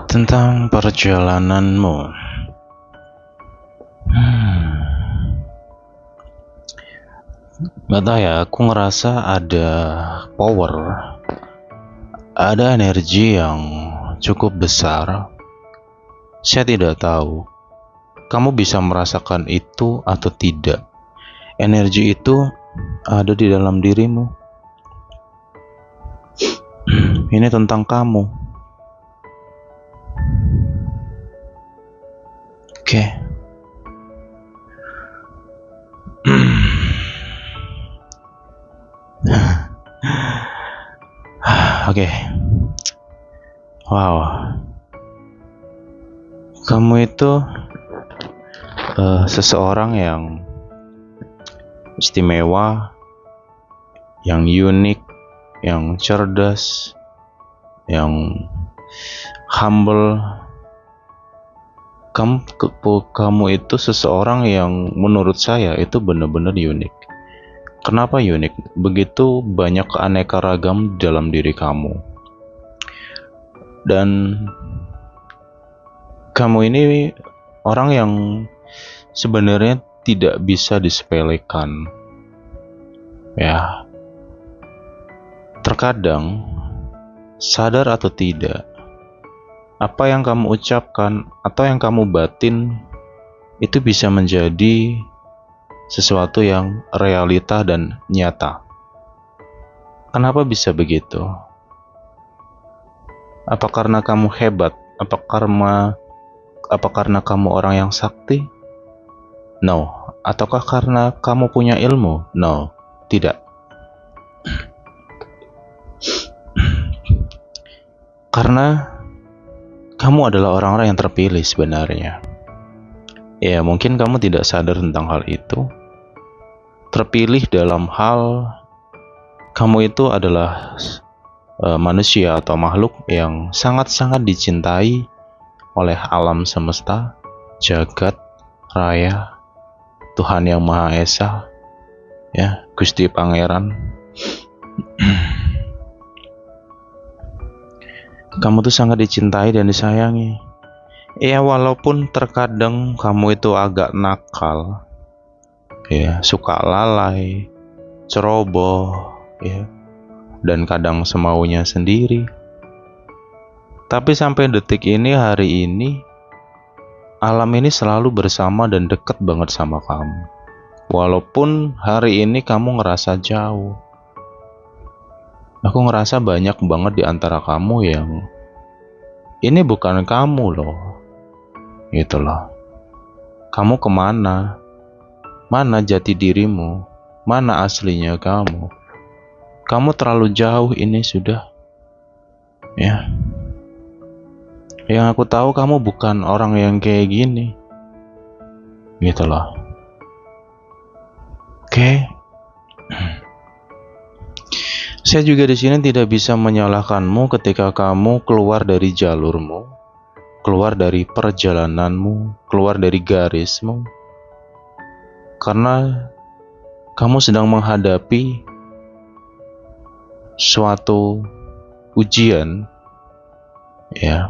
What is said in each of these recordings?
Tentang perjalananmu. Gak tau ya, aku ngerasa ada power, ada energi yang cukup besar. Saya tidak tahu kamu bisa merasakan itu atau tidak. Energi itu ada di dalam dirimu. Ini tentang kamu. Oke. Oke. Wow. Kamu itu seseorang yang istimewa, yang unik, yang cerdas, yang humble. Kamu itu seseorang yang menurut saya itu benar-benar unik. Kenapa unik? Begitu banyak keanekaragam dalam diri kamu. Dan kamu ini orang yang sebenarnya tidak bisa disepelekan. Ya. Terkadang sadar atau tidak, apa yang kamu ucapkan atau yang kamu batin itu bisa menjadi sesuatu yang realita dan nyata. Kenapa bisa begitu? Apa karena kamu hebat? Apa karena kamu orang yang sakti? No. Ataukah karena kamu punya ilmu? No, tidak. Karena kamu adalah orang-orang yang terpilih sebenarnya. Ya, mungkin kamu tidak sadar tentang hal itu. Terpilih dalam hal kamu itu adalah manusia atau makhluk yang sangat-sangat dicintai oleh alam semesta, jagat raya, Tuhan Yang Maha Esa, ya, Gusti Pangeran. Kamu tuh sangat dicintai dan disayangi. Ya, walaupun terkadang kamu itu agak nakal, ya, suka lalai, ceroboh, ya, dan kadang semaunya sendiri. Tapi sampai detik ini, hari ini, alam ini selalu bersama dan dekat banget sama kamu. Walaupun hari ini kamu ngerasa jauh. Aku ngerasa banyak banget di antara kamu yang ini bukan kamu loh. Gitu loh. Kamu kemana? Mana jati dirimu? Mana aslinya kamu? Kamu terlalu jauh ini sudah. Ya. Yang aku tahu kamu bukan orang yang kayak gini. Gitu loh. Oke. Saya juga di sini tidak bisa menyalahkanmu ketika kamu keluar dari jalurmu, keluar dari perjalananmu, keluar dari garismu. Karena kamu sedang menghadapi suatu ujian, ya,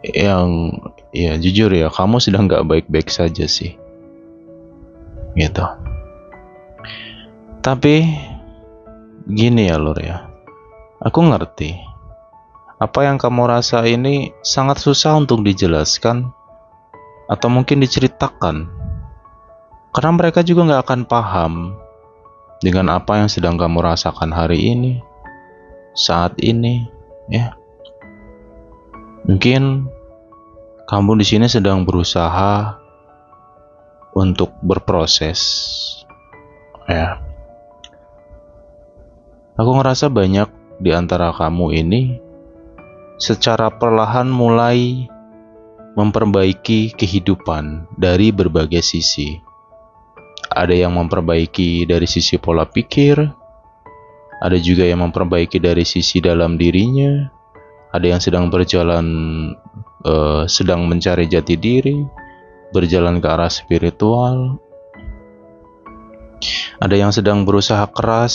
yang, ya, jujur ya, kamu sedang gak baik-baik saja sih, gitu. Tapi gini ya Lur ya, aku ngerti apa yang kamu rasa ini sangat susah untuk dijelaskan atau mungkin diceritakan, karena mereka juga gak akan paham dengan apa yang sedang kamu rasakan hari ini, saat ini, ya. Mungkin kamu di sini sedang berusaha untuk berproses, ya. Aku ngerasa banyak di antara kamu ini secara perlahan mulai memperbaiki kehidupan dari berbagai sisi. Ada yang memperbaiki dari sisi pola pikir, ada juga yang memperbaiki dari sisi dalam dirinya, ada yang sedang berjalan, sedang mencari jati diri, berjalan ke arah spiritual, ada yang sedang berusaha keras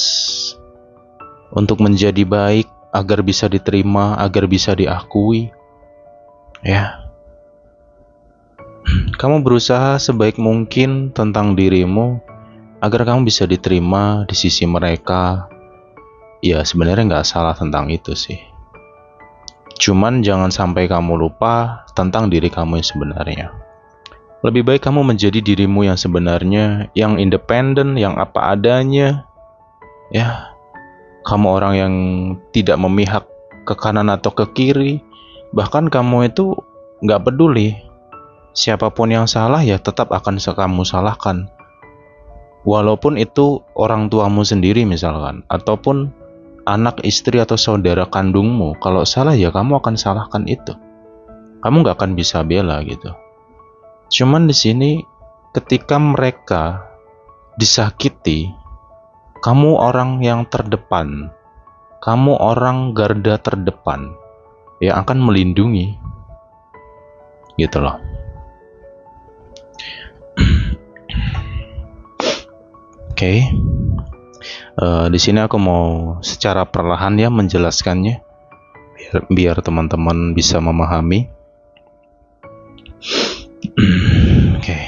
untuk menjadi baik, agar bisa diterima, agar bisa diakui. Ya, kamu berusaha sebaik mungkin tentang dirimu agar kamu bisa diterima di sisi mereka. Ya, sebenarnya nggak salah tentang itu sih. Cuman jangan sampai kamu lupa tentang diri kamu yang sebenarnya. Lebih baik kamu menjadi dirimu yang sebenarnya, yang independen, yang apa adanya. Ya, kamu orang yang tidak memihak ke kanan atau ke kiri. Bahkan kamu itu nggak peduli. Siapapun yang salah ya tetap akan kamu salahkan. Walaupun itu orang tuamu sendiri misalkan, ataupun anak, istri, atau saudara kandungmu. Kalau salah ya kamu akan salahkan itu. Kamu nggak akan bisa bela gitu. Cuman di sini ketika mereka disakiti, kamu orang yang terdepan, kamu orang garda terdepan yang akan melindungi, gitu loh. Oke. Di sini aku mau secara perlahan ya menjelaskannya, biar teman-teman bisa memahami. Oke.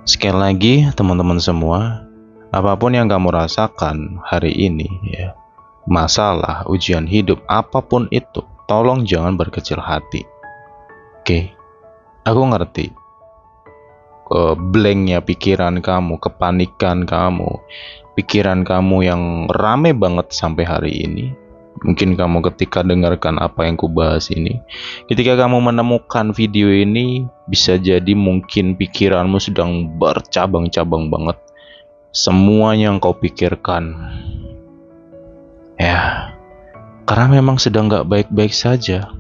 Sekali lagi teman-teman semua, apapun yang kamu rasakan hari ini ya, masalah, ujian hidup, apapun itu, tolong jangan berkecil hati. Oke. Aku ngerti blanknya pikiran kamu, kepanikan kamu, pikiran kamu yang rame banget sampai hari ini. Mungkin kamu ketika dengarkan apa yang kubahas ini, ketika kamu menemukan video ini, bisa jadi mungkin pikiranmu sedang bercabang-cabang banget. Semuanya yang kau pikirkan, ya, karena memang sedang gak baik-baik saja,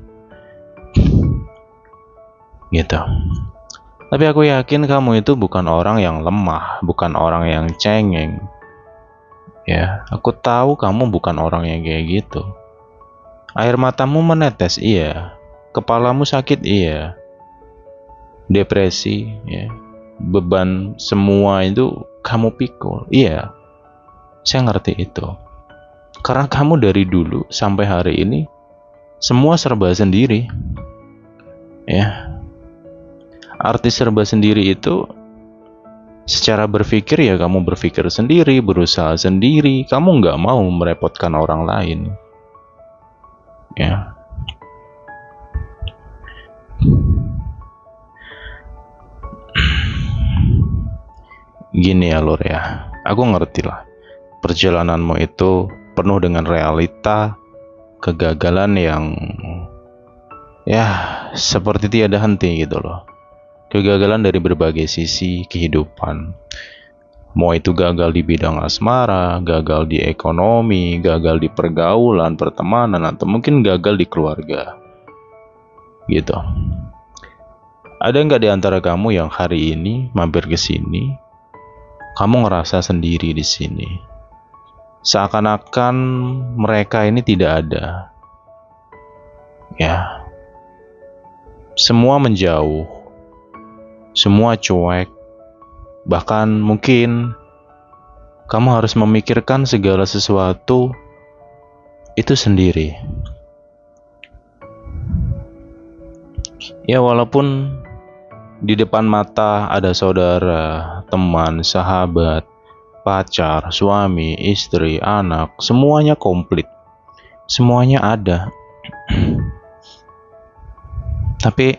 gitu. Tapi aku yakin kamu itu bukan orang yang lemah, bukan orang yang cengeng. Ya, aku tahu kamu bukan orang yang kayak gitu. Air matamu menetes, iya. Kepalamu sakit, iya. Depresi, ya. Beban semua itu kamu pikul, iya. Saya ngerti itu. Karena kamu dari dulu sampai hari ini semua serba sendiri. Ya. Arti serba sendiri itu secara berpikir ya kamu berpikir sendiri, berusaha sendiri, kamu nggak mau merepotkan orang lain. Ya. Gini ya Lur ya, aku ngerti lah. Perjalananmu itu penuh dengan realita, kegagalan yang ya seperti tiada henti gitu loh. Kegagalan dari berbagai sisi kehidupan. Mau itu gagal di bidang asmara, gagal di ekonomi, gagal di pergaulan, pertemanan, atau mungkin gagal di keluarga. Gitu. Ada nggak di antara kamu yang hari ini mampir ke sini, kamu ngerasa sendiri di sini? Seakan-akan mereka ini tidak ada. Ya. Semua menjauh. Semua cuek, bahkan mungkin kamu harus memikirkan segala sesuatu itu sendiri. Ya walaupun di depan mata ada saudara, teman, sahabat, pacar, suami, istri, anak, semuanya komplit, semuanya ada. Tapi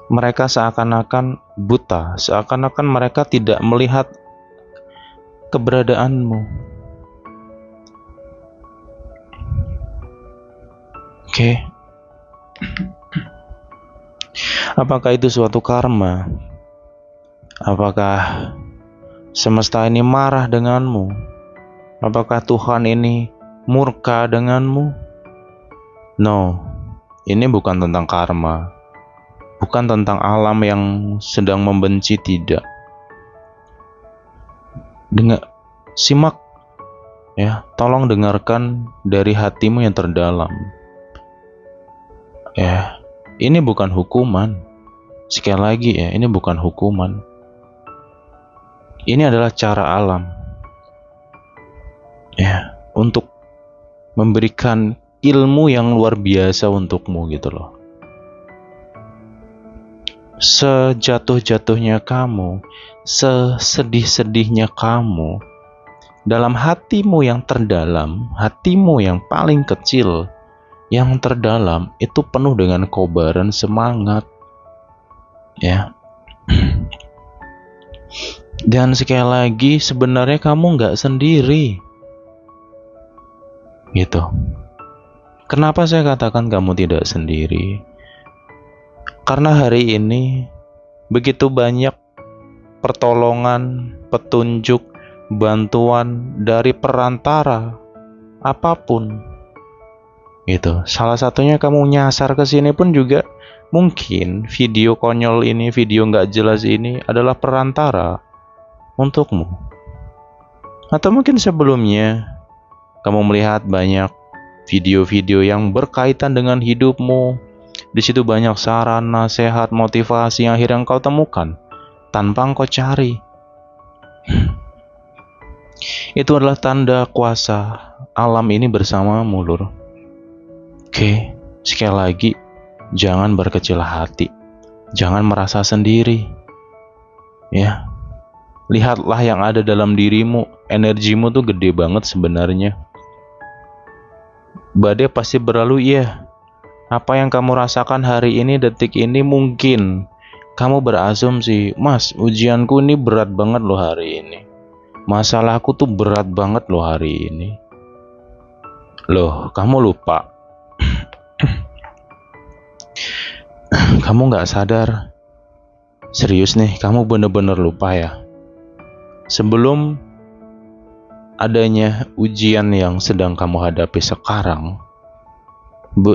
mereka seakan-akan buta, seakan-akan mereka tidak melihat keberadaanmu. Oke. Apakah itu suatu karma? Apakah semesta ini marah denganmu? Apakah Tuhan ini murka denganmu? No, ini bukan tentang karma. Bukan tentang alam yang sedang membenci, tidak. Simak ya, tolong dengarkan dari hatimu yang terdalam. Ya, ini bukan hukuman. Sekali lagi ya, ini bukan hukuman. Ini adalah cara alam. Ya, untuk memberikan ilmu yang luar biasa untukmu gitu loh. Sejatuh-jatuhnya kamu, sesedih-sedihnya kamu, dalam hatimu yang terdalam, hatimu yang paling kecil, yang terdalam itu penuh dengan kobaran semangat, ya. Dan sekali lagi, sebenarnya kamu nggak sendiri, gitu. Kenapa saya katakan kamu tidak sendiri? Karena hari ini begitu banyak pertolongan, petunjuk, bantuan dari perantara apapun. Gitu. Salah satunya kamu nyasar ke sini pun juga mungkin video konyol ini, video nggak jelas ini adalah perantara untukmu. Atau mungkin sebelumnya kamu melihat banyak video-video yang berkaitan dengan hidupmu. Di situ banyak saran, nasihat, motivasi yang akhirnya engkau temukan tanpa engkau cari. Itu adalah tanda kuasa alam ini bersamamu, Lur. Oke, sekali lagi, jangan berkecil hati. Jangan merasa sendiri. Ya. Lihatlah yang ada dalam dirimu. Energimu tuh gede banget sebenarnya. Badai pasti berlalu, iya. Apa yang kamu rasakan hari ini, detik ini, mungkin kamu berasumsi, Mas, ujianku ini berat banget loh hari ini. Masalahku tuh berat banget loh hari ini. Loh, kamu lupa. Kamu gak sadar. Serius nih, kamu bener-bener lupa ya. Sebelum adanya ujian yang sedang kamu hadapi sekarang,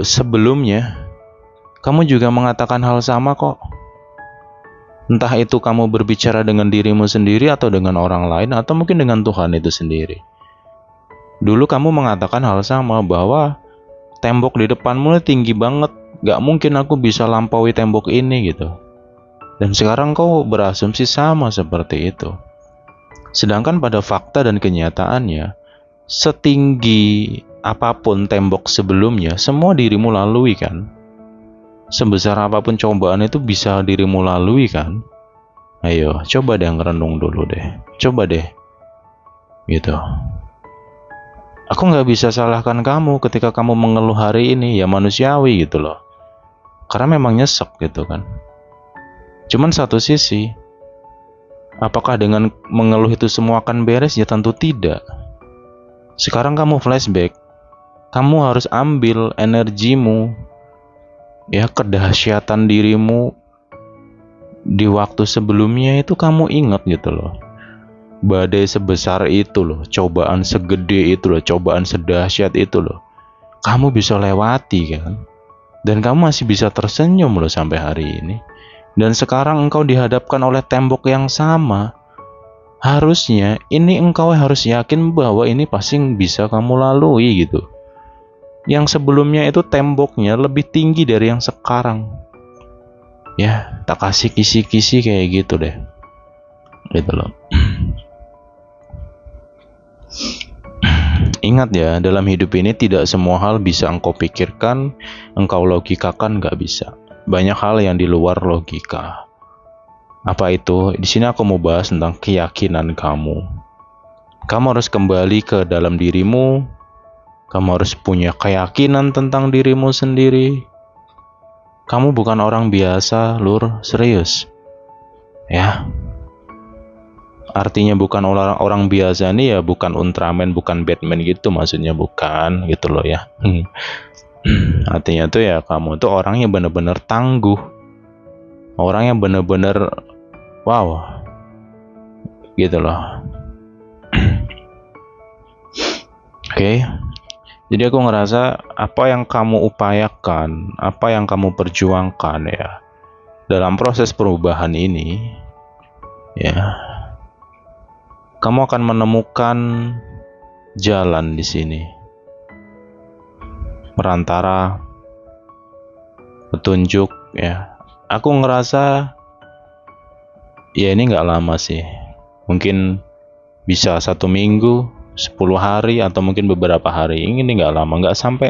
sebelumnya kamu juga mengatakan hal sama kok. Entah itu kamu berbicara dengan dirimu sendiri atau dengan orang lain, atau mungkin dengan Tuhan itu sendiri. Dulu kamu mengatakan hal sama, bahwa tembok di depanmu tinggi banget, gak mungkin aku bisa lampaui tembok ini gitu. Dan sekarang kau berasumsi sama seperti itu. Sedangkan pada fakta dan kenyataannya, setinggi apapun tembok sebelumnya, semua dirimu lalui kan. Sebesar apapun cobaan itu bisa dirimu lalui kan. Ayo, coba deh ngerenung dulu deh. Coba deh. Gitu. Aku gak bisa salahkan kamu ketika kamu mengeluh hari ini, ya manusiawi gitu loh. Karena memang nyesek gitu kan. Cuman satu sisi, apakah dengan mengeluh itu semua akan beres? Ya tentu tidak. Sekarang kamu flashback. Kamu harus ambil energimu, ya, kedahsyatan dirimu di waktu sebelumnya itu kamu ingat gitu loh. Badai sebesar itu loh, cobaan segede itu loh, cobaan sedahsyat itu loh, kamu bisa lewati kan. Dan kamu masih bisa tersenyum loh sampai hari ini. Dan sekarang engkau dihadapkan oleh tembok yang sama. Harusnya ini engkau harus yakin bahwa ini pasti bisa kamu lalui gitu. Yang sebelumnya itu temboknya lebih tinggi dari yang sekarang. Ya, tak kasih kisi-kisi kayak gitu deh. Gitu loh. Ingat ya, dalam hidup ini tidak semua hal bisa engkau pikirkan, engkau logikakan, gak bisa. Banyak hal yang di luar logika. Apa itu? Di sini aku mau bahas tentang keyakinan kamu. Kamu harus kembali ke dalam dirimu. Kamu harus punya keyakinan tentang dirimu sendiri. Kamu bukan orang biasa, Lur, serius. Ya. Artinya bukan orang biasa nih ya, bukan Ultraman, bukan Batman gitu, maksudnya bukan gitu loh ya. Artinya tuh ya kamu tuh orang yang benar-benar tangguh. Orang yang benar-benar wow. Gitu loh. Oke. Jadi aku ngerasa apa yang kamu upayakan, apa yang kamu perjuangkan ya dalam proses perubahan ini, ya, kamu akan menemukan jalan di sini. Perantara, petunjuk, ya. Aku ngerasa ya ini nggak lama sih. Mungkin bisa 1 minggu, 10 hari atau mungkin beberapa hari. Ini nggak lama, nggak sampai,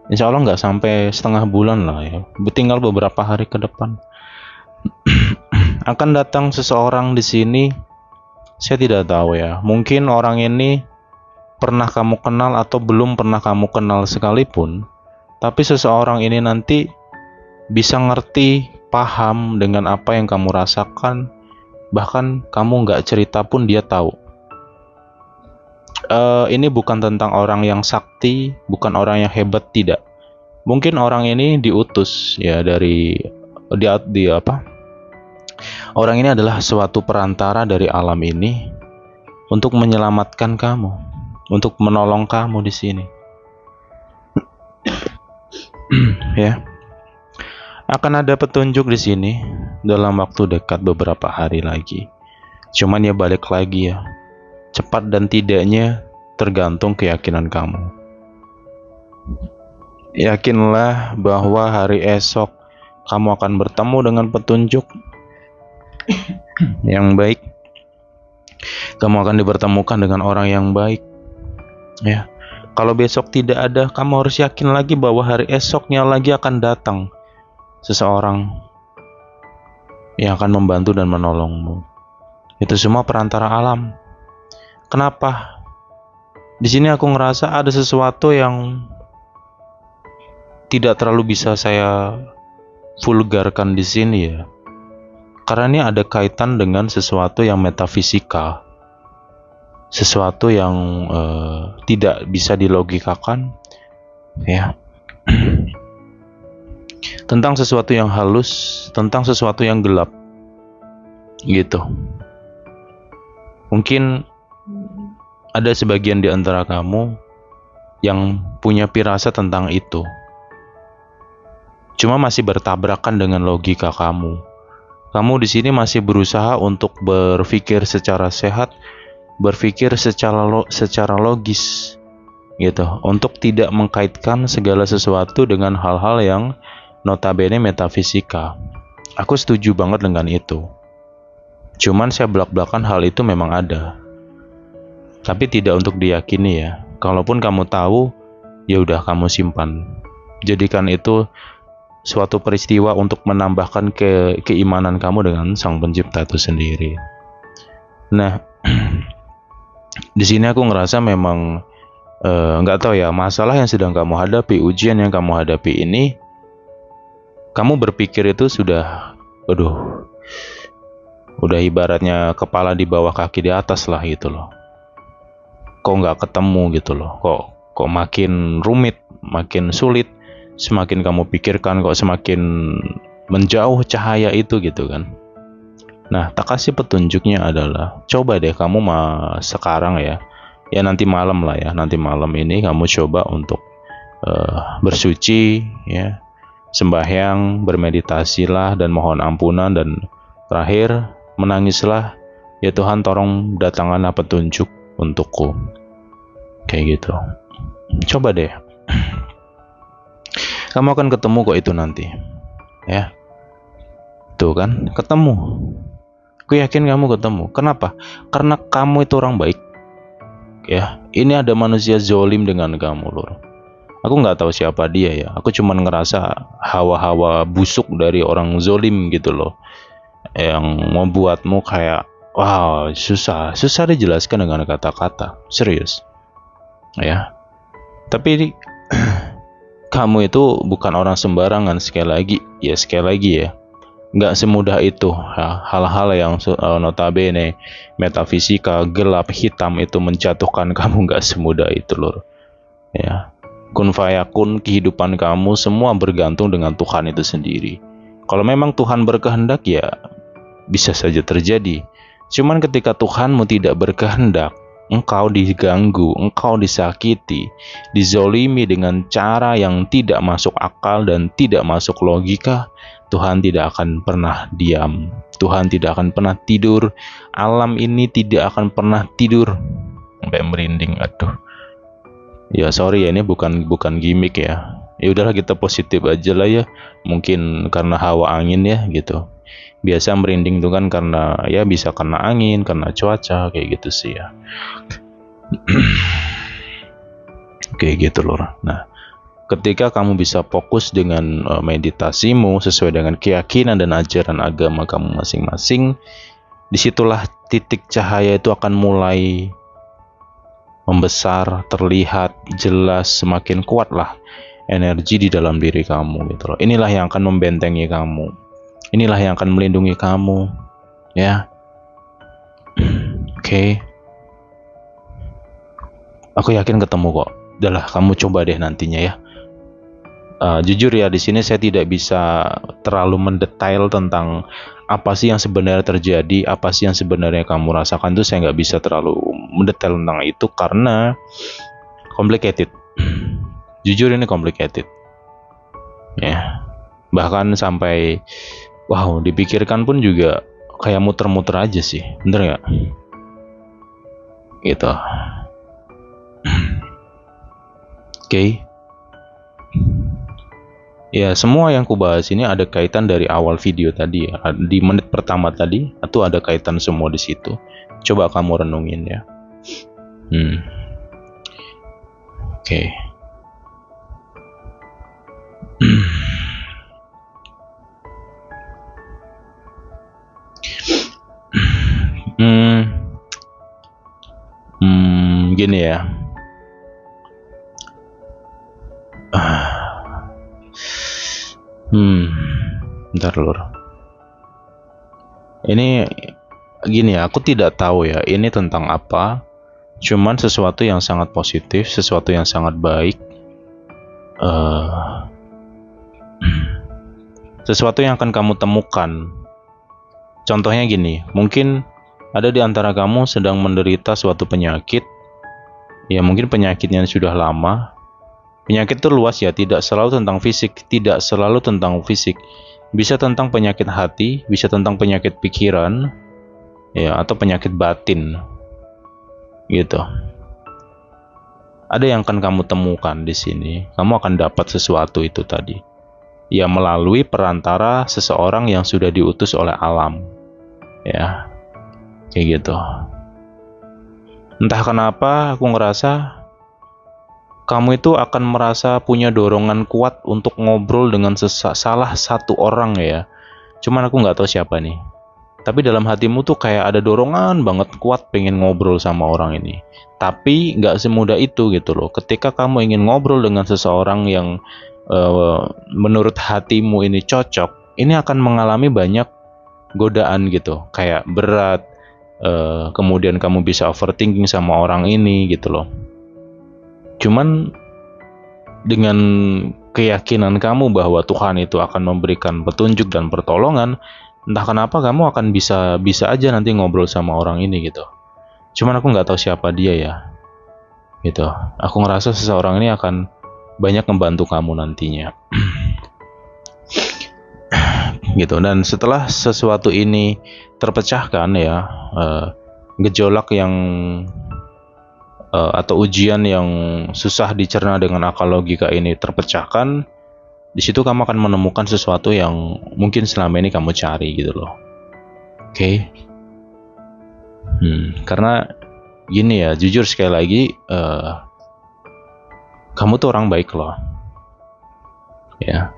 insya Allah nggak sampai setengah bulan lah ya, tinggal beberapa hari ke depan. Akan datang seseorang di sini, saya tidak tahu ya, mungkin orang ini pernah kamu kenal atau belum pernah kamu kenal sekalipun, tapi seseorang ini nanti bisa ngerti, paham dengan apa yang kamu rasakan, bahkan kamu nggak cerita pun dia tahu. Ini bukan tentang orang yang sakti, bukan orang yang hebat, tidak. Mungkin orang ini diutus ya dari apa? Orang ini adalah suatu perantara dari alam ini untuk menyelamatkan kamu, untuk menolong kamu di sini. Ya. Akan ada petunjuk di sini dalam waktu dekat beberapa hari lagi. Cuman ya balik lagi ya. Cepat dan tidaknya tergantung keyakinan kamu. Yakinlah bahwa hari esok kamu akan bertemu dengan petunjuk yang baik. Kamu akan dipertemukan dengan orang yang baik. Ya. Kalau besok tidak ada, kamu harus yakin lagi bahwa hari esoknya lagi akan datang seseorang yang akan membantu dan menolongmu. Itu semua perantara alam. Kenapa? Di sini aku ngerasa ada sesuatu yang tidak terlalu bisa saya vulgarkan di sini ya. Karena ini ada kaitan dengan sesuatu yang metafisikal. Sesuatu yang tidak bisa dilogikakan ya. Tentang sesuatu yang halus, tentang sesuatu yang gelap. Gitu. Mungkin ada sebagian di antara kamu yang punya firasat tentang itu. Cuma masih bertabrakan dengan logika kamu. Kamu di sini masih berusaha untuk berpikir secara sehat, berpikir secara logis, gitu, untuk tidak mengkaitkan segala sesuatu dengan hal-hal yang notabene metafisika. Aku setuju banget dengan itu. Cuman saya belak-belakan hal itu memang ada. Tapi tidak untuk diyakini ya. Kalaupun kamu tahu, ya udah kamu simpan. Jadikan itu suatu peristiwa untuk menambahkan keimanan kamu dengan Sang Pencipta itu sendiri. Nah, di sini aku ngerasa memang nggak tahu ya, masalah yang sedang kamu hadapi, ujian yang kamu hadapi ini, kamu berpikir itu sudah, udah ibaratnya kepala di bawah kaki di atas lah gitu loh. Kok nggak ketemu gitu loh, kok makin rumit, makin sulit, semakin kamu pikirkan kok semakin menjauh cahaya itu gitu kan. Nah, tak kasih petunjuknya adalah coba deh kamu sekarang ya nanti malam lah ya, nanti malam ini kamu coba untuk bersuci ya, sembahyang, bermeditasilah dan mohon ampunan, dan terakhir menangislah, ya Tuhan tolong datangkanlah petunjuk untukku, kayak gitu. Coba deh, kamu akan ketemu kok itu nanti ya. Tuh kan, ketemu. Aku yakin kamu ketemu. Kenapa? Karena kamu itu orang baik ya. Ini ada manusia zolim dengan kamu lur. Aku nggak tahu siapa dia ya. Aku cuma ngerasa hawa-hawa busuk dari orang zolim gitu loh, yang membuatmu kayak wow, susah dijelaskan dengan kata-kata, serius ya. Tapi kamu itu bukan orang sembarangan, sekali lagi ya, nggak semudah itu ya. Hal-hal yang notabene metafisika, gelap, hitam itu menjatuhkan kamu, nggak semudah itu lur ya. Kun fayakun, kehidupan kamu semua bergantung dengan Tuhan itu sendiri. Kalau memang Tuhan berkehendak ya bisa saja terjadi. Cuman ketika Tuhanmu tidak berkehendak, engkau diganggu, engkau disakiti, dizolimi dengan cara yang tidak masuk akal dan tidak masuk logika, Tuhan tidak akan pernah diam. Tuhan tidak akan pernah tidur. Alam ini tidak akan pernah tidur. Sampai merinding, aduh. Ya sorry ya, ini bukan gimmick ya. Ya udahlah, kita positif aja lah ya. Mungkin karena hawa angin ya gitu. Biasa merinding tuh kan karena ya bisa kena angin, kena cuaca kayak gitu sih ya. Oke, gitu loh. Nah, ketika kamu bisa fokus dengan meditasimu sesuai dengan keyakinan dan ajaran agama kamu masing-masing, disitulah titik cahaya itu akan mulai membesar, terlihat jelas, semakin kuatlah energi di dalam diri kamu gitu loh. Inilah yang akan membentengi kamu. Inilah yang akan melindungi kamu, ya. Oke. Aku yakin ketemu kok. Udahlah, kamu coba deh nantinya ya. Jujur ya, di sini saya tidak bisa terlalu mendetail tentang apa sih yang sebenarnya terjadi, apa sih yang sebenarnya kamu rasakan, itu saya nggak bisa terlalu mendetail tentang itu karena complicated. Jujur ini complicated. Ya, bahkan sampai wow, dipikirkan pun juga kayak muter-muter aja sih, bener nggak? Gitu. Oke. Ya, semua yang kubahas ini ada kaitan dari awal video tadi ya. Di menit pertama tadi, itu ada kaitan semua di situ. Coba kamu renungin ya. Oke. Gini ya. Bentar lur. Ini gini ya, aku tidak tahu ya ini tentang apa. Cuman sesuatu yang sangat positif, sesuatu yang sangat baik. Sesuatu yang akan kamu temukan. Contohnya gini, mungkin ada di antara kamu sedang menderita suatu penyakit. Ya mungkin penyakitnya sudah lama. Penyakit itu luas ya, tidak selalu tentang fisik, tidak selalu tentang fisik. Bisa tentang penyakit hati, bisa tentang penyakit pikiran, ya, atau penyakit batin, gitu. Ada yang akan kamu temukan di sini. Kamu akan dapat sesuatu itu tadi, ya, melalui perantara seseorang yang sudah diutus oleh alam, ya, kayak gitu. Entah kenapa aku ngerasa kamu itu akan merasa punya dorongan kuat untuk ngobrol dengan salah satu orang ya. Cuman aku nggak tahu siapa nih. Tapi dalam hatimu tuh kayak ada dorongan banget kuat pengen ngobrol sama orang ini. Tapi nggak semudah itu gitu loh. Ketika kamu ingin ngobrol dengan seseorang yang menurut hatimu ini cocok, ini akan mengalami banyak godaan gitu. Kayak berat, kemudian kamu bisa overthinking sama orang ini gitu loh. Cuman dengan keyakinan kamu bahwa Tuhan itu akan memberikan petunjuk dan pertolongan, entah kenapa kamu akan bisa aja nanti ngobrol sama orang ini gitu. Cuman aku nggak tahu siapa dia ya, gitu. Aku ngerasa seseorang ini akan banyak membantu kamu nantinya, gitu. Dan setelah sesuatu ini terpecahkan ya, gejolak yang atau ujian yang susah dicerna dengan akal logika ini terpecahkan, di situ kamu akan menemukan sesuatu yang mungkin selama ini kamu cari gitu loh. Oke. Karena gini ya, jujur sekali lagi, kamu tuh orang baik loh. Ya.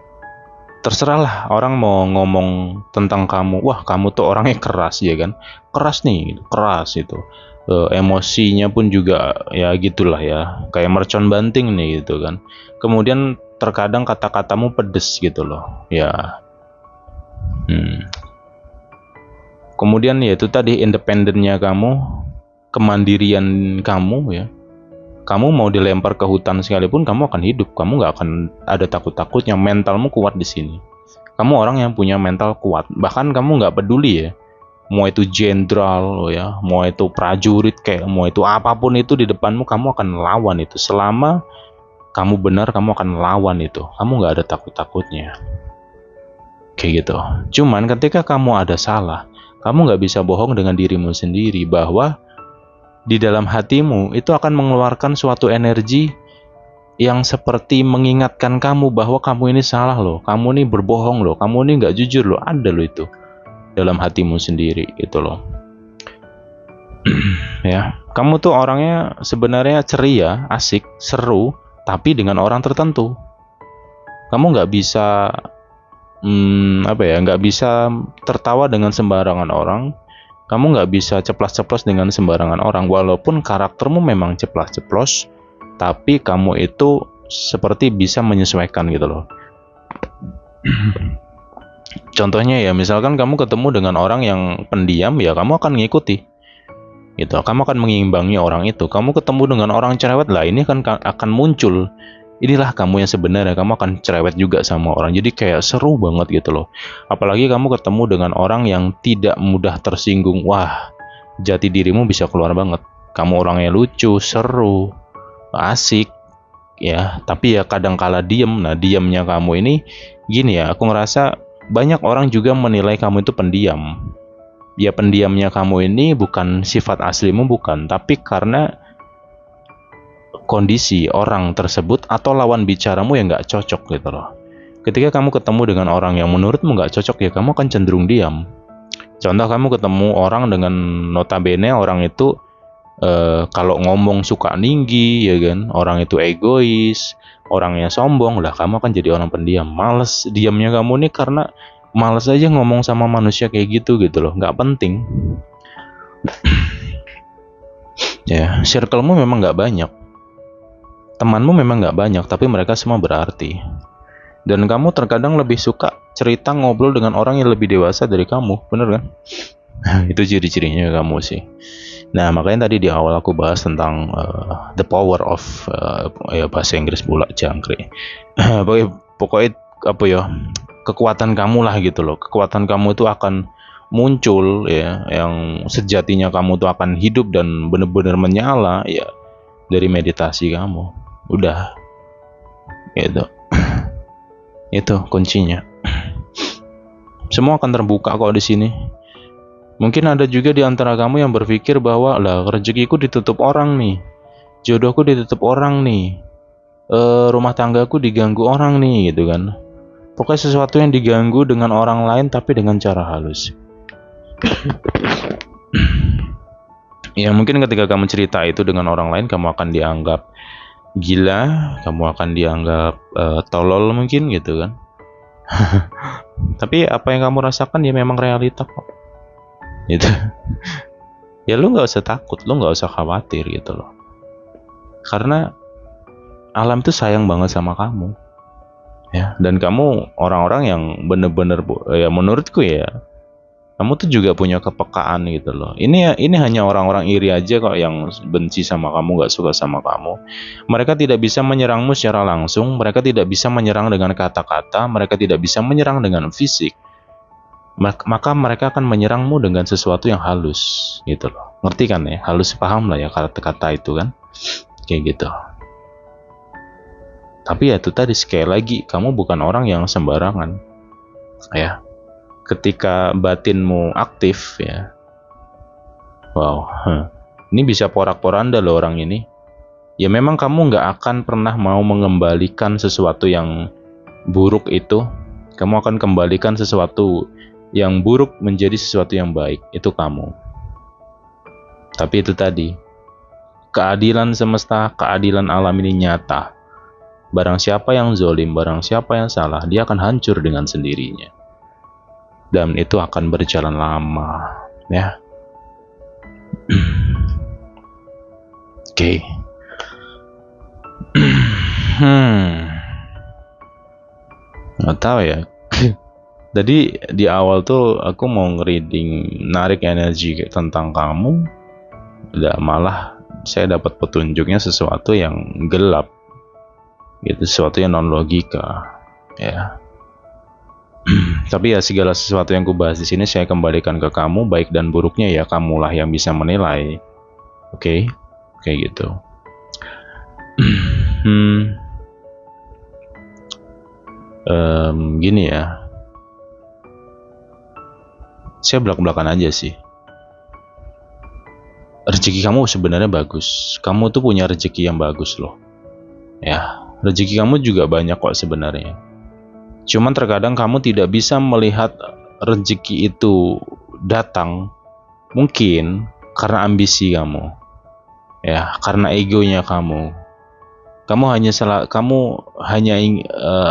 Terserahlah orang mau ngomong tentang kamu, wah kamu tuh orangnya keras ya kan, keras nih, keras itu. Emosinya pun juga ya gitulah ya, kayak mercon banting nih gitu kan. Kemudian terkadang kata-katamu pedes gitu loh ya. Kemudian ya itu tadi independennya kamu, kemandirian kamu ya. Kamu mau dilempar ke hutan sekalipun kamu akan hidup, kamu nggak akan ada takut-takutnya. Mentalmu kuat di sini. Kamu orang yang punya mental kuat, bahkan kamu nggak peduli ya. Mau itu jenderal ya, mau itu prajurit kayak, mau itu apapun itu di depanmu, kamu akan lawan itu. Selama kamu benar, kamu akan lawan itu. Kamu nggak ada takut-takutnya. Kayak gitu. Cuman ketika kamu ada salah, kamu nggak bisa bohong dengan dirimu sendiri bahwa di dalam hatimu itu akan mengeluarkan suatu energi yang seperti mengingatkan kamu bahwa kamu ini salah loh, kamu ini berbohong loh, kamu ini nggak jujur loh, ada loh itu dalam hatimu sendiri gitu loh. Ya, Kamu tuh orangnya sebenarnya ceria, asik, seru, tapi dengan orang tertentu. Kamu nggak bisa nggak bisa tertawa dengan sembarangan orang. Kamu nggak bisa ceplas-ceplos dengan sembarangan orang, walaupun karaktermu memang ceplas-ceplos, tapi kamu itu seperti bisa menyesuaikan gitu loh. Contohnya ya, misalkan kamu ketemu dengan orang yang pendiam, ya kamu akan mengikuti gitu. Kamu akan mengimbangi orang itu. Kamu ketemu dengan orang cerewet, lah ini akan muncul, inilah kamu yang sebenarnya. Kamu akan cerewet juga sama orang, jadi kayak seru banget gitu loh. Apalagi kamu ketemu dengan orang yang tidak mudah tersinggung, wah, jati dirimu bisa keluar banget. Kamu orangnya lucu, seru, asik ya, tapi ya kadang kala diem. Nah, diamnya kamu ini gini ya, aku ngerasa banyak orang juga menilai kamu itu pendiam. Ya, pendiamnya kamu ini bukan sifat aslimu, bukan, tapi karena kondisi orang tersebut atau lawan bicaramu yang nggak cocok gitu loh. Ketika kamu ketemu dengan orang yang menurutmu nggak cocok, ya kamu akan cenderung diam. Contoh, kamu ketemu orang dengan notabene orang itu kalau ngomong suka ninggi, ya kan, orang itu egois, orangnya sombong, lah kamu akan jadi orang pendiam. Males diamnya kamu nih karena males aja ngomong sama manusia kayak gitu loh, nggak penting. Ya, circlemu memang nggak banyak, temanmu memang nggak banyak, tapi mereka semua berarti. Dan kamu terkadang lebih suka cerita ngobrol dengan orang yang lebih dewasa dari kamu, bener kan? Itu ciri-cirinya kamu sih. Nah, makanya tadi di awal aku bahas tentang the power of bahasa Inggris pula jangkrik. Pokoknya apa ya, kekuatan kamu lah gitu loh. Kekuatan kamu itu akan muncul ya, yang sejatinya kamu tuh akan hidup dan benar-benar menyala ya dari meditasi kamu. Udah gitu. Itu kuncinya. Semua akan terbuka kok di sini. Mungkin ada juga di antara kamu yang berpikir bahwa lah, rezekiku ditutup orang nih, jodohku ditutup orang nih, rumah tanggaku diganggu orang nih, gitu kan. Pokoknya sesuatu yang diganggu dengan orang lain tapi dengan cara halus. Ya, mungkin ketika kamu cerita itu dengan orang lain, kamu akan dianggap gila, kamu akan dianggap tolol mungkin gitu kan. Tapi apa yang kamu rasakan ya memang realita kok gitu. Ya lu nggak usah takut, lu nggak usah khawatir gitu loh, karena alam tuh sayang banget sama kamu ya. Dan kamu orang-orang yang bener-bener ya, menurutku ya, kamu tuh juga punya kepekaan gitu loh. Ini hanya orang-orang iri aja kok yang benci sama kamu, nggak suka sama kamu. Mereka tidak bisa menyerangmu secara langsung, mereka tidak bisa menyerang dengan kata-kata, mereka tidak bisa menyerang dengan fisik. Maka mereka akan menyerangmu dengan sesuatu yang halus gitu loh. Ngerti kan ya? Halus, paham lah ya kata-kata itu kan, kayak gitu. Tapi ya itu tadi, sekali lagi, kamu bukan orang yang sembarangan ya. Ketika batinmu aktif ya, wow, ini bisa porak-poranda loh orang ini. Ya memang kamu nggak akan pernah mau mengembalikan sesuatu yang buruk itu. Kamu akan kembalikan sesuatu yang buruk menjadi sesuatu yang baik, itu kamu. Tapi itu tadi, keadilan semesta, keadilan alam ini nyata. Barang siapa yang zolim, barang siapa yang salah, dia akan hancur dengan sendirinya. Dan itu akan berjalan lama ya. Oke. Nggak tahu ya. Jadi di awal tuh aku mau nge-reading, narik energi tentang kamu, malah saya dapat petunjuknya sesuatu yang gelap, gitu, sesuatu yang non logika, ya. Tapi ya segala sesuatu yang kubahas di sini saya kembalikan ke kamu, baik dan buruknya ya kamulah yang bisa menilai, oke? Kayak gitu. Gini ya. Saya belak-belakan aja sih. Rezeki kamu sebenarnya bagus. Kamu tuh punya rezeki yang bagus loh. Ya, rezeki kamu juga banyak kok sebenarnya. Cuman terkadang kamu tidak bisa melihat rezeki itu datang, mungkin karena ambisi kamu. Ya, karena egonya kamu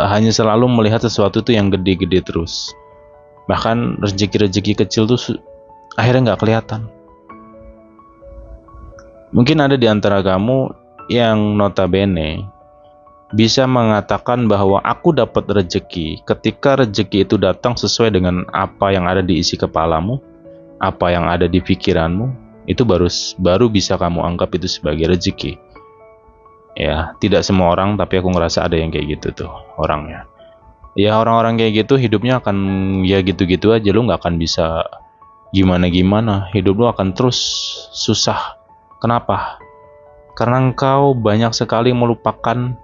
hanya selalu melihat sesuatu itu yang gede-gede terus. Bahkan rezeki-rezeki kecil tuh akhirnya nggak kelihatan. Mungkin ada di antara kamu yang notabene bisa mengatakan bahwa aku dapat rezeki ketika rezeki itu datang sesuai dengan apa yang ada di isi kepalamu, apa yang ada di pikiranmu, itu baru bisa kamu anggap itu sebagai rezeki. Ya, tidak semua orang, tapi aku ngerasa ada yang kayak gitu tuh orangnya. Ya, orang-orang kayak gitu hidupnya akan ya gitu-gitu aja, lu nggak akan bisa gimana-gimana, hidup lu akan terus susah. Kenapa? Karena engkau banyak sekali melupakan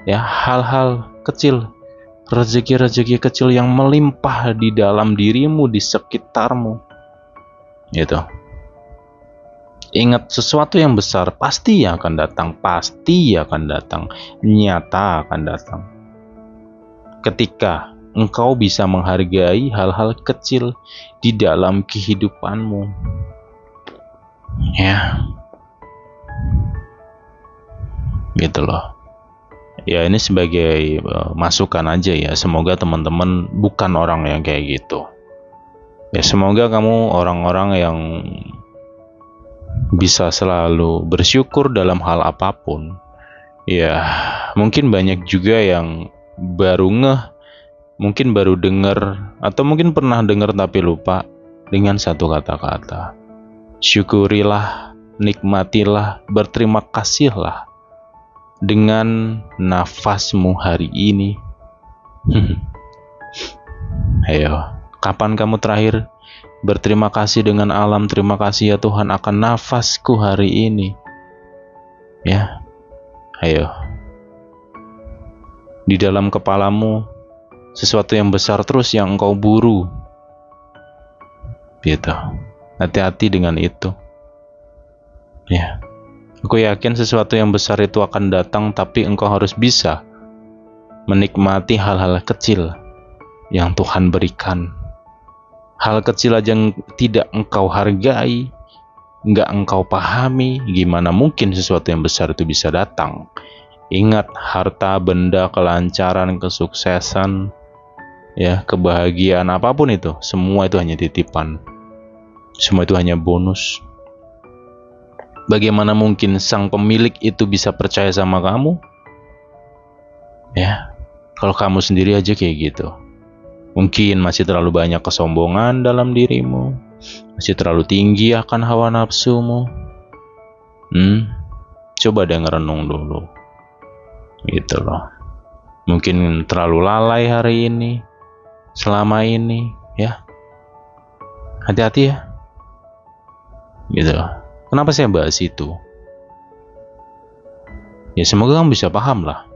ya hal-hal kecil, rezeki-rezeki kecil yang melimpah di dalam dirimu, di sekitarmu. Gitu. Ingat, sesuatu yang besar pasti akan datang, nyata akan datang. Ketika engkau bisa menghargai hal-hal kecil di dalam kehidupanmu. Ya. Gitu loh. Ya, ini sebagai masukan aja ya. Semoga teman-teman bukan orang yang kayak gitu. Ya, semoga kamu orang-orang yang bisa selalu bersyukur dalam hal apapun. Ya, mungkin banyak juga yang baru mungkin baru dengar, atau mungkin pernah dengar tapi lupa dengan satu kata-kata. Syukurilah, nikmatilah, berterima kasihlah dengan nafasmu hari ini. Ayo, kapan kamu terakhir berterima kasih dengan alam? Terima kasih ya Tuhan akan nafasku hari ini. Ya, ayo. Di dalam kepalamu sesuatu yang besar terus yang engkau buru. Gitu. Hati-hati dengan itu. Ya. Aku yakin sesuatu yang besar itu akan datang, tapi engkau harus bisa menikmati hal-hal kecil yang Tuhan berikan. Hal kecil aja yang tidak engkau hargai, nggak engkau pahami, gimana mungkin sesuatu yang besar itu bisa datang. Ingat, harta, benda, kelancaran, kesuksesan, ya, kebahagiaan, apapun itu, semua itu hanya titipan. Semua itu hanya bonus. Bagaimana mungkin sang pemilik itu bisa percaya sama kamu? Ya, kalau kamu sendiri aja kayak gitu. Mungkin masih terlalu banyak kesombongan dalam dirimu, masih terlalu tinggi akan hawa nafsumu. Coba deh ngerenung dulu. Gitu loh. Mungkin terlalu lalai hari ini, selama ini, ya. Hati-hati ya. Gitu loh. Kenapa saya bahas itu? Ya, semoga kamu bisa paham lah.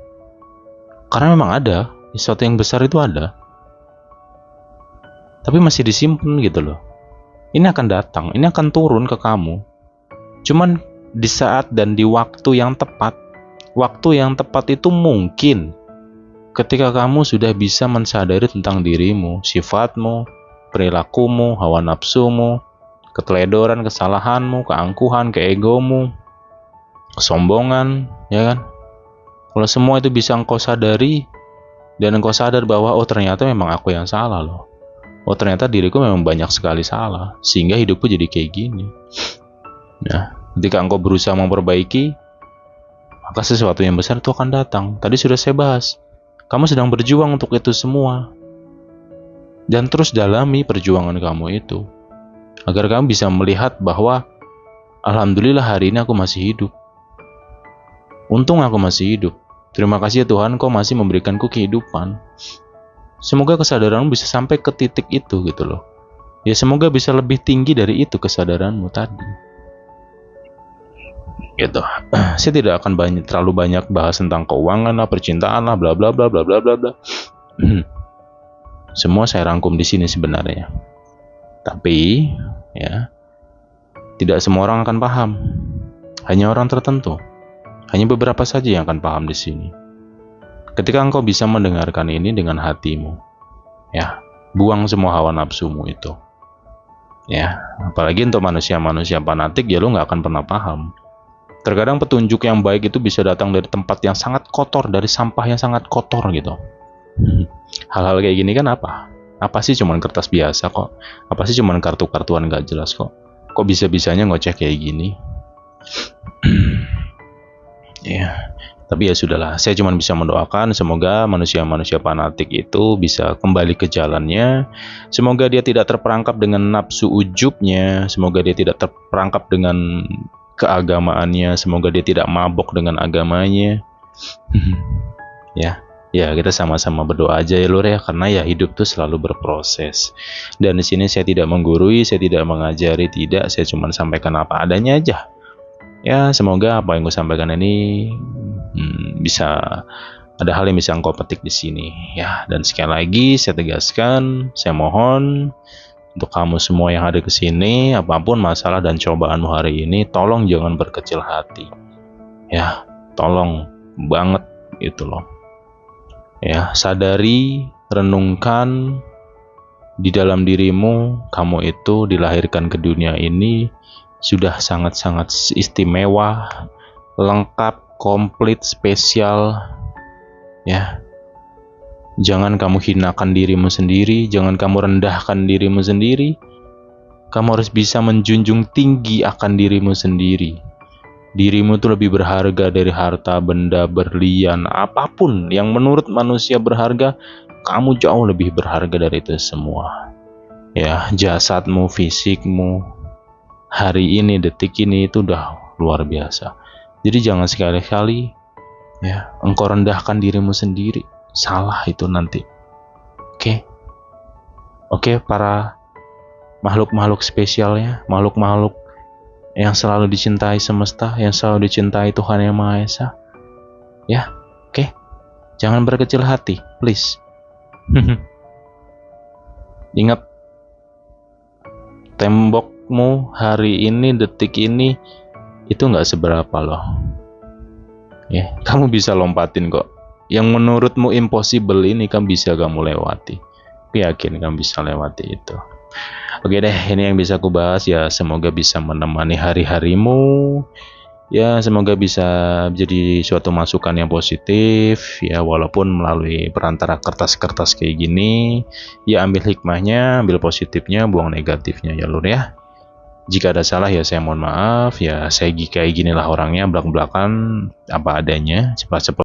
Karena memang ada, sesuatu yang besar itu ada. Tapi masih disimpan gitu loh. Ini akan datang, ini akan turun ke kamu. Cuman di saat dan di waktu yang tepat. Waktu yang tepat itu mungkin ketika kamu sudah bisa mensadari tentang dirimu, sifatmu, perilakumu, hawa nafsumu, keteledoran, kesalahanmu, keangkuhan, keegomu, kesombongan, ya kan? Kalau semua itu bisa engkau sadari dan engkau sadar bahwa oh ternyata memang aku yang salah loh. Oh ternyata diriku memang banyak sekali salah sehingga hidupku jadi kayak gini. Nah, ketika engkau berusaha memperbaiki, maka sesuatu yang besar itu akan datang. Tadi sudah saya bahas. Kamu sedang berjuang untuk itu semua. Dan terus dalami perjuangan kamu itu. Agar kamu bisa melihat bahwa alhamdulillah hari ini aku masih hidup. Untung aku masih hidup. Terima kasih ya Tuhan, Kau masih memberikanku kehidupan. Semoga kesadaranmu bisa sampai ke titik itu gitu loh. Ya semoga bisa lebih tinggi dari itu kesadaranmu tadi. Gitu. Saya tidak akan terlalu banyak bahas tentang keuangan lah, percintaan lah, bla bla bla bla bla bla bla. Semua saya rangkum di sini sebenarnya. Tapi ya tidak semua orang akan paham. Hanya orang tertentu. Hanya beberapa saja yang akan paham di sini. Ketika engkau bisa mendengarkan ini dengan hatimu, ya, buang semua hawa nafsumu itu. Ya, apalagi untuk manusia-manusia fanatik ya lu nggak akan pernah paham. Terkadang petunjuk yang baik itu bisa datang dari tempat yang sangat kotor, dari sampah yang sangat kotor gitu. Hal-hal kayak gini kan apa sih, cuman kertas biasa kok, apa sih cuman kartu-kartuan gak jelas kok bisa-bisanya ngoceh kayak gini. Ya, tapi ya sudahlah, saya cuma bisa mendoakan semoga manusia-manusia fanatik itu bisa kembali ke jalannya. Semoga dia tidak terperangkap dengan nafsu ujubnya, semoga dia tidak terperangkap dengan keagamaannya, semoga dia tidak mabok dengan agamanya. Ya, kita sama-sama berdoa aja ya lur ya, karena ya hidup tuh selalu berproses. Dan di sini saya tidak menggurui, saya tidak mengajari, tidak, saya cuma sampaikan apa adanya aja. Ya, semoga apa yang gue sampaikan ini bisa ada hal yang bisa engkau petik di sini ya. Dan sekali lagi saya tegaskan, saya mohon untuk kamu semua yang ada di sini, apapun masalah dan cobaanmu hari ini, tolong jangan berkecil hati. Ya, tolong banget gitu loh. Ya, sadari, renungkan di dalam dirimu, kamu itu dilahirkan ke dunia ini sudah sangat-sangat istimewa, lengkap, komplit, spesial. Ya, jangan kamu hinakan dirimu sendiri, jangan kamu rendahkan dirimu sendiri. Kamu harus bisa menjunjung tinggi akan dirimu sendiri. Dirimu itu lebih berharga dari harta, benda, berlian, apapun yang menurut manusia berharga, kamu jauh lebih berharga dari itu semua. Ya, jasadmu, fisikmu, hari ini, detik ini itu udah luar biasa. Jadi jangan sekali-kali ya engkau rendahkan dirimu sendiri. Salah itu nanti. Oke, para makhluk-makhluk spesialnya, makhluk-makhluk yang selalu dicintai semesta, yang selalu dicintai Tuhan Yang Maha Esa. Ya, oke. Jangan berkecil hati, please. Ingat, tembokmu hari ini, detik ini itu nggak seberapa loh. Ya, kamu bisa lompatin kok. Yang menurutmu impossible ini kan bisa kamu lewati. Yakin kamu bisa lewati itu. Oke deh, ini yang bisa aku bahas ya. Semoga bisa menemani hari-harimu. Ya, semoga bisa jadi suatu masukan yang positif. Ya, walaupun melalui perantara kertas-kertas kayak gini. Ya, ambil hikmahnya, ambil positifnya, buang negatifnya ya lur ya. Jika ada salah ya saya mohon maaf. Ya, saya kayak ginilah orangnya, belak-belakan apa adanya, cepat-cepat